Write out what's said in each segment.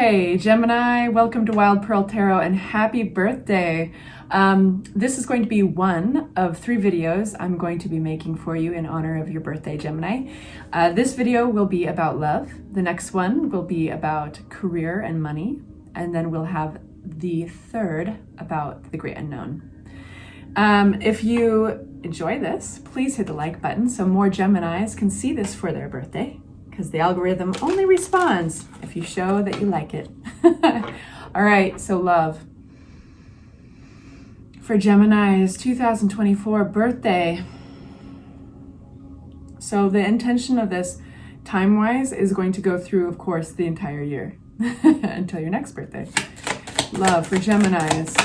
Okay, Gemini, welcome to Wild Pearl Tarot and happy birthday. This is going to be one of 3 videos I'm going to be making for you in honor of your birthday, Gemini. This video will be about love. The next one will be about career and money. And then we'll have the third about the great unknown. If you enjoy this, please hit the like button so more Geminis can see this for their birthday, because the algorithm only responds if you show that you like it. All right, so love. For Gemini's 2024 birthday. So the intention of this time-wise is going to go through, of course, the entire year until your next birthday. Love for Geminis.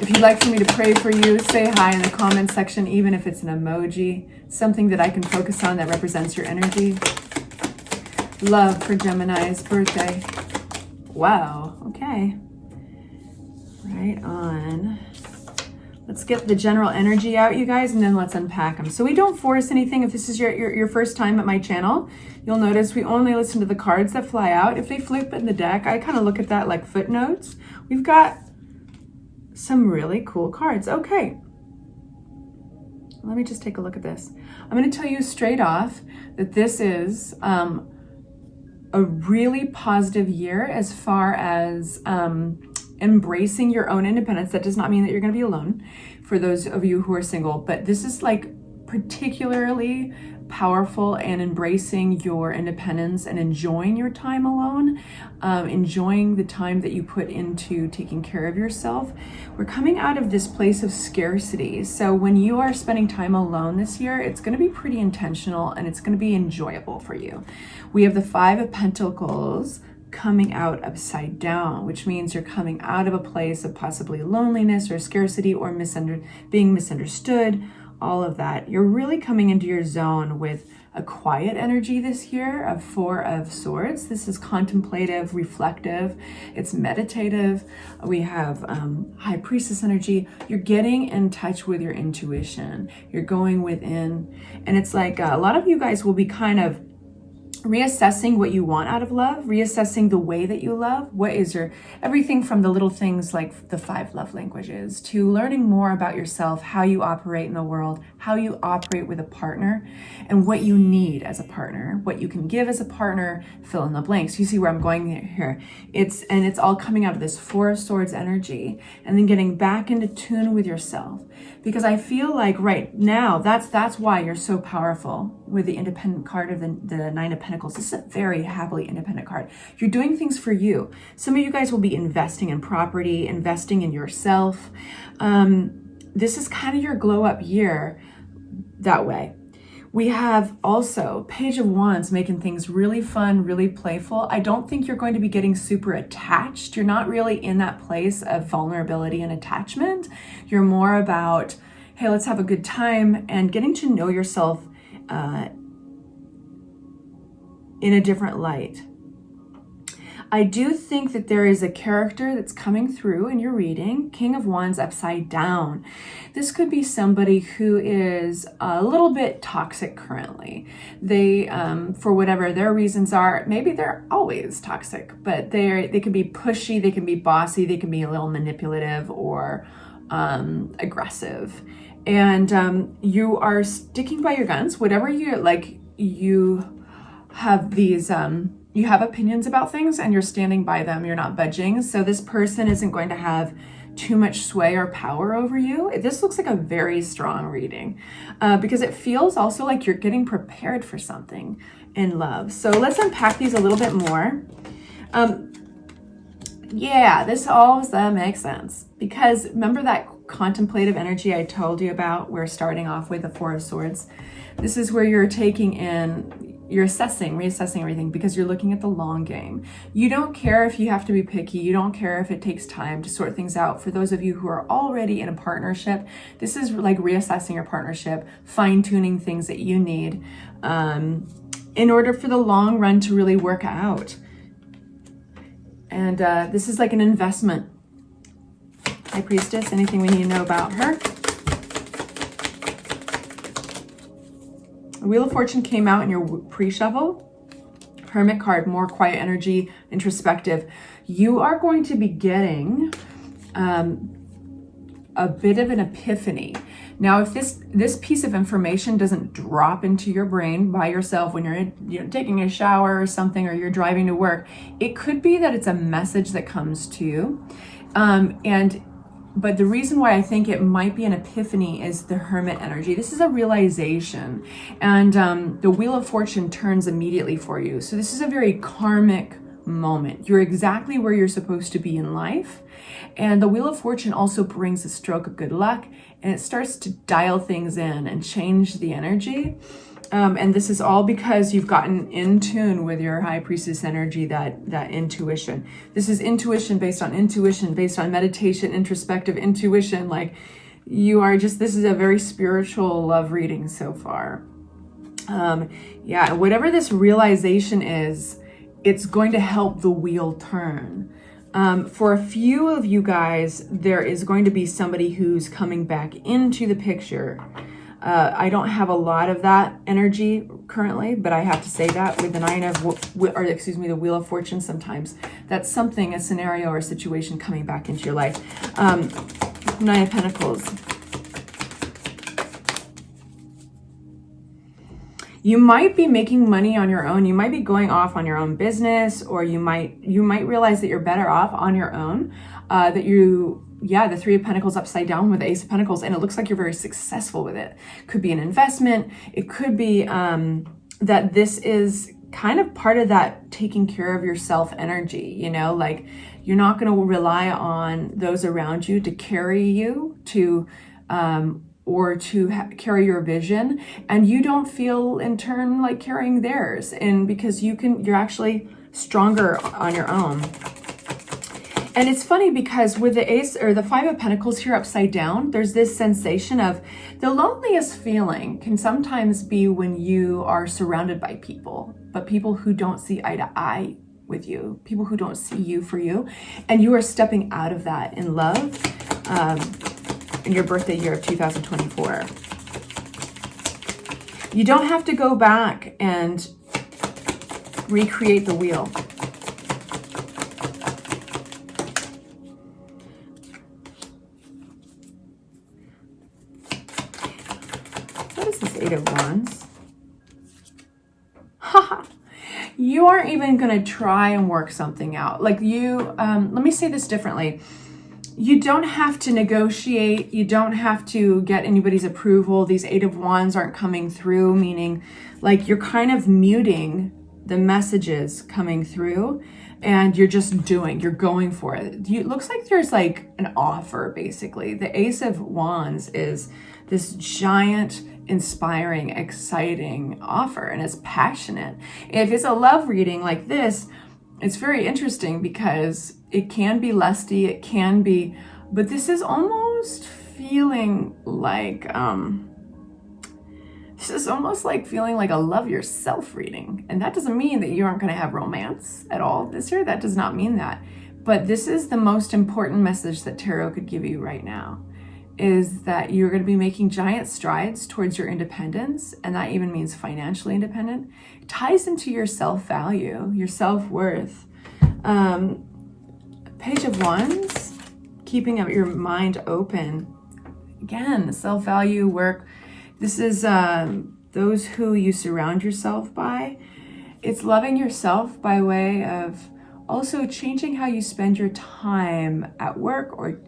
If you'd like for me to pray for you, say hi in the comment section, even if it's an emoji, something that I can focus on that represents your energy. Love for Gemini's birthday. Wow, okay. Right on. Let's get the general energy out, you guys, and then let's unpack them. So we don't force anything. If this is your first time at my channel, you'll notice we only listen to the cards that fly out. If they flip in the deck, I kind of look at that like footnotes. We've got some really cool cards. Okay. Let me just take a look at this. I'm going to tell you straight off that this is a really positive year as far as embracing your own independence. That does not mean that you're going to be alone for those of you who are single, but this is like particularly powerful and embracing your independence and enjoying your time alone, enjoying the time that you put into taking care of yourself. We're coming out of this place of scarcity. So when you are spending time alone this year, it's going to be pretty intentional and it's going to be enjoyable for you. We have the 5 of Pentacles coming out upside down, which means you're coming out of a place of possibly loneliness or scarcity or being misunderstood, all of that. You're really coming into your zone with a quiet energy this year of 4 of Swords. This is contemplative, reflective, it's meditative. We have High Priestess energy. You're getting in touch with your intuition. You're going within, and it's like a lot of you guys will be kind of reassessing what you want out of love, reassessing the way that you love. What is your, everything from the little things like the 5 love languages to learning more about yourself, how you operate in the world, how you operate with a partner, and what you need as a partner, what you can give as a partner, fill in the blanks. You see where I'm going here. It's all coming out of this 4 of Swords energy, and then getting back into tune with yourself. Because I feel like right now, that's why you're so powerful with the independent card of the 9 of Pentacles. This is a very happily independent card. You're doing things for you. Some of you guys will be investing in property, investing in yourself. This is kind of your glow up year that way. We have also Page of Wands making things really fun, really playful. I don't think you're going to be getting super attached. You're not really in that place of vulnerability and attachment. You're more about, hey, let's have a good time and getting to know yourself in a different light. I do think that there is a character that's coming through in your reading, King of Wands upside down. This could be somebody who is a little bit toxic currently. They, for whatever their reasons are, maybe they're always toxic, but they can be pushy, they can be bossy, they can be a little manipulative or aggressive. And you are sticking by your guns, whatever you like. You have these you have opinions about things and you're standing by them, you're not budging. So this person isn't going to have too much sway or power over you. This looks like a very strong reading because it feels also like you're getting prepared for something in love. So let's unpack these a little bit more. Yeah, this all makes sense because remember that contemplative energy I told you about? We're starting off with the 4 of Swords. This is where you're taking in, you're reassessing everything because you're looking at the long game. You don't care if you have to be picky. You don't care if it takes time to sort things out. For those of you who are already in a partnership, this is like reassessing your partnership, fine-tuning things that you need in order for the long run to really work out. And this is like an investment. High Priestess, anything we need to know about her? Wheel of Fortune came out in your pre-shuffle. Hermit card, more quiet energy, introspective. You are going to be getting a bit of an epiphany. Now, if this piece of information doesn't drop into your brain by yourself when you're taking a shower or something, or you're driving to work, it could be that it's a message that comes to you. But the reason why I think it might be an epiphany is the Hermit energy. This is a realization, and the Wheel of Fortune turns immediately for you. So this is a very karmic moment. You're exactly where you're supposed to be in life. And the Wheel of Fortune also brings a stroke of good luck, and it starts to dial things in and change the energy. And this is all because you've gotten in tune with your High Priestess energy, that intuition. This is intuition, based on meditation, introspective intuition. Like, you are just, this is a very spiritual love reading so far. Yeah, whatever this realization is, it's going to help the wheel turn. For a few of you guys, there is going to be somebody who's coming back into the picture. I don't have a lot of that energy currently, but I have to say that with the the Wheel of Fortune, sometimes that's something, a scenario or a situation coming back into your life. Nine of Pentacles. You might be making money on your own. You might be going off on your own business, or you might realize that you're better off on your own. The Three of Pentacles upside down with the Ace of Pentacles, and it looks like you're very successful with it. Could be an investment. It could be that this is kind of part of that taking care of yourself energy, like you're not going to rely on those around you to carry you or to carry your vision, and you don't feel in turn like carrying theirs, and because you're actually stronger on your own. And it's funny because with the Ace or the Five of Pentacles here upside down, there's this sensation of the loneliest feeling can sometimes be when you are surrounded by people, but people who don't see eye to eye with you, people who don't see you for you, and you are stepping out of that in love in your birthday year of 2024. You don't have to go back and recreate the wheel. Eight of Wands. You aren't even going to try and work something out. Like let me say this differently. You don't have to negotiate. You don't have to get anybody's approval. These Eight of Wands aren't coming through, meaning like you're kind of muting the messages coming through, and you're just you're going for it. It looks like there's like an offer, basically. The Ace of Wands is this giant, inspiring, exciting offer, and it's passionate. If it's a love reading like this, it's very interesting because it can be lusty, it can be, but this is almost feeling like feeling like a love yourself reading. And that doesn't mean that you aren't going to have romance at all this year. That does not mean that. But this is the most important message that tarot could give you right now, is that you're going to be making giant strides towards your independence, and that even means financially independent. It ties into your self-value, your self-worth. Page of Wands, keeping up your mind open. Again, self-value work. This is those who you surround yourself by. It's loving yourself by way of also changing how you spend your time at work, or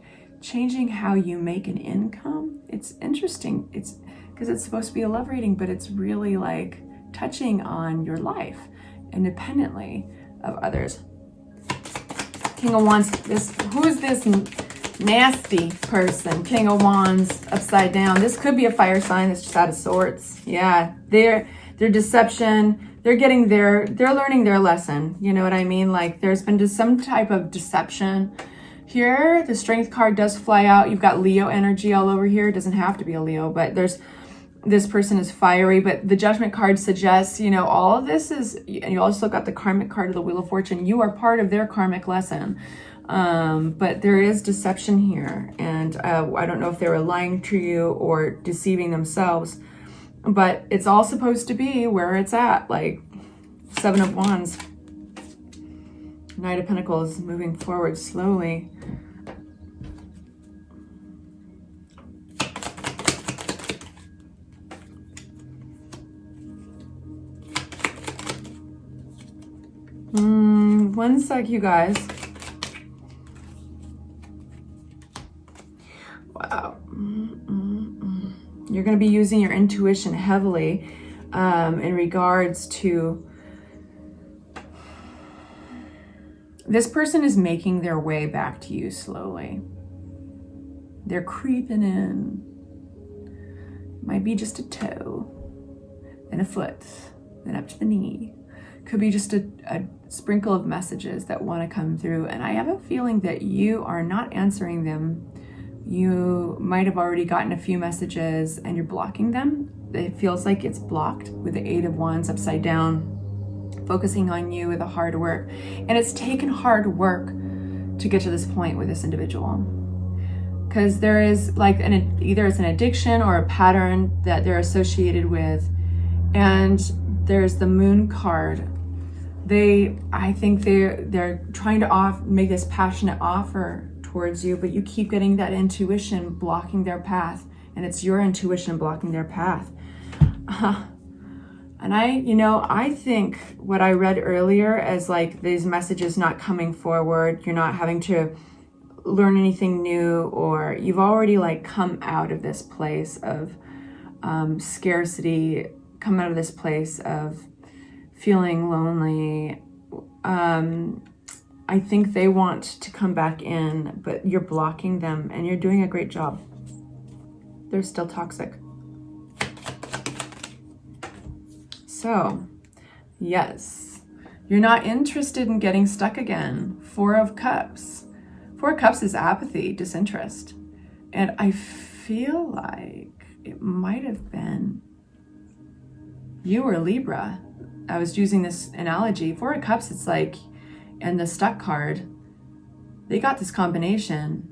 changing how you make an income. It's interesting. It's because it's supposed to be a love reading, but it's really like touching on your life independently of others. King of Wands. Who is this nasty person? King of Wands upside down. This could be a fire sign that's just out of sorts. Yeah, their deception. They're learning their lesson. You know what I mean? Like there's been just some type of deception. Here, the Strength card does fly out. You've got Leo energy all over here. It doesn't have to be a Leo, but this person is fiery. But the Judgment card suggests, all of this is, and you also got the Karmic card of the Wheel of Fortune. You are part of their karmic lesson. But there is deception here. And I don't know if they were lying to you or deceiving themselves, but it's all supposed to be where it's at. Like, Seven of Wands. Knight of Pentacles moving forward slowly. One sec, you guys. Wow. You're going to be using your intuition heavily in regards to this person is making their way back to you slowly. They're creeping in. Might be just a toe, then a foot, then up to the knee. Could be just a sprinkle of messages that want to come through. And I have a feeling that you are not answering them. You might have already gotten a few messages and you're blocking them. It feels like it's blocked with the Eight of Wands upside down, focusing on you with the hard work. And it's taken hard work to get to this point with this individual. Because there is like either it's an addiction or a pattern that they're associated with. And there's the Moon card. I think they're trying to make this passionate offer towards you, but you keep getting that intuition blocking their path, and it's your intuition blocking their path. And I think what I read earlier as like these messages not coming forward, you're not having to learn anything new, or you've already like come out of this place of scarcity, come out of this place of feeling lonely. I think they want to come back in, but you're blocking them, and you're doing a great job. They're still toxic. So, yes, you're not interested in getting stuck again. Four of Cups. Four of Cups is apathy, disinterest. And I feel like it might have been you or Libra. I was using this analogy. Four of Cups, it's like, and the stuck card, they got this combination,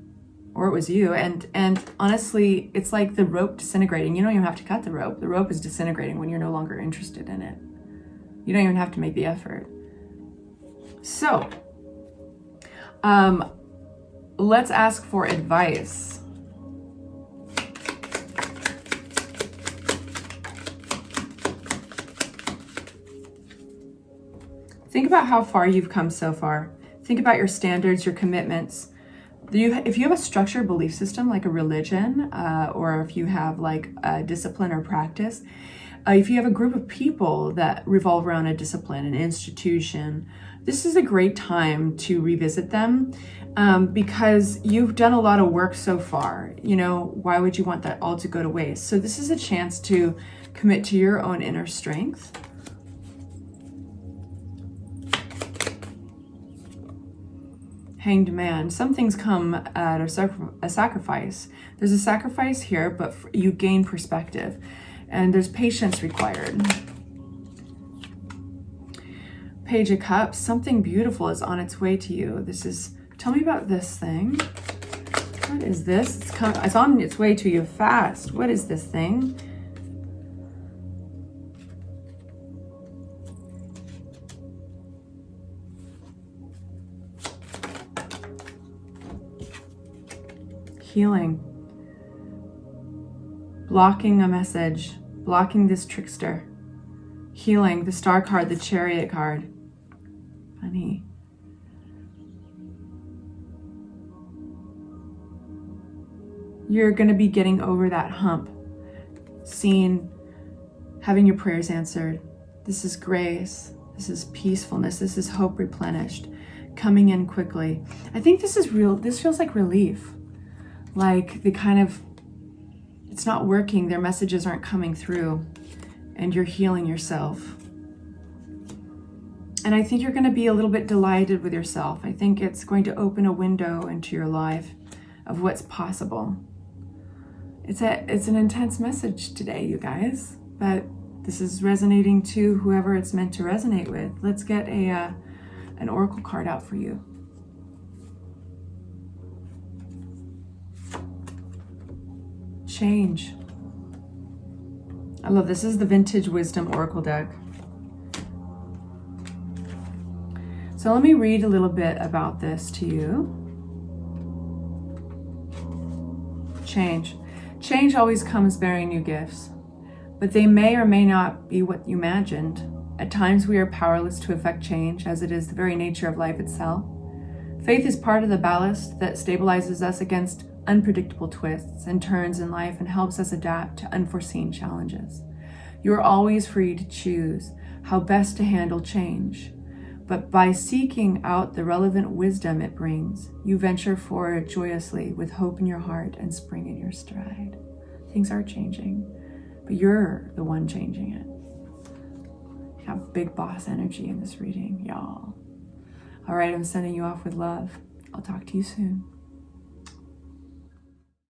or it was you. And honestly, it's like the rope disintegrating. You don't even have to cut the rope. The rope is disintegrating when you're no longer interested in it. You don't even have to make the effort. So, let's ask for advice. Think about how far you've come so far. Think about your standards, your commitments. If you have a structured belief system like a religion, or if you have like a discipline or practice, if you have a group of people that revolve around a discipline, an institution, this is a great time to revisit them, because you've done a lot of work so far. Why would you want that all to go to waste? So this is a chance to commit to your own inner strength. Hanged Man. Some things come at a sacrifice. There's a sacrifice here, but you gain perspective. And there's patience required. Page of Cups. Something beautiful is on its way to you. Tell me about this thing. What is this? It's on its way to you fast. What is this thing? Healing. Blocking a message. Blocking this trickster. Healing. The Star card, the Chariot card. Funny. You're going to be getting over that hump. Having your prayers answered. This is grace. This is peacefulness. This is hope replenished. Coming in quickly. I think this is real. This feels like relief. Like it's not working, their messages aren't coming through, and you're healing yourself. And I think you're going to be a little bit delighted with yourself. I think it's going to open a window into your life of what's possible. It's an intense message today, you guys, but this is resonating to whoever it's meant to resonate with. Let's get an oracle card out for you. Change. I love this. This is the Vintage Wisdom Oracle deck. So let me read a little bit about this to you. Change. Change always comes bearing new gifts, but they may or may not be what you imagined. At times we are powerless to affect change, as it is the very nature of life itself. Faith is part of the ballast that stabilizes us against unpredictable twists and turns in life and helps us adapt to unforeseen challenges. You are always free to choose how best to handle change, but by seeking out the relevant wisdom it brings, you venture forward joyously with hope in your heart and spring in your stride. Things are changing, but you're the one changing it. You have big boss energy in this reading, y'all. All right, I'm sending you off with love. I'll talk to you soon.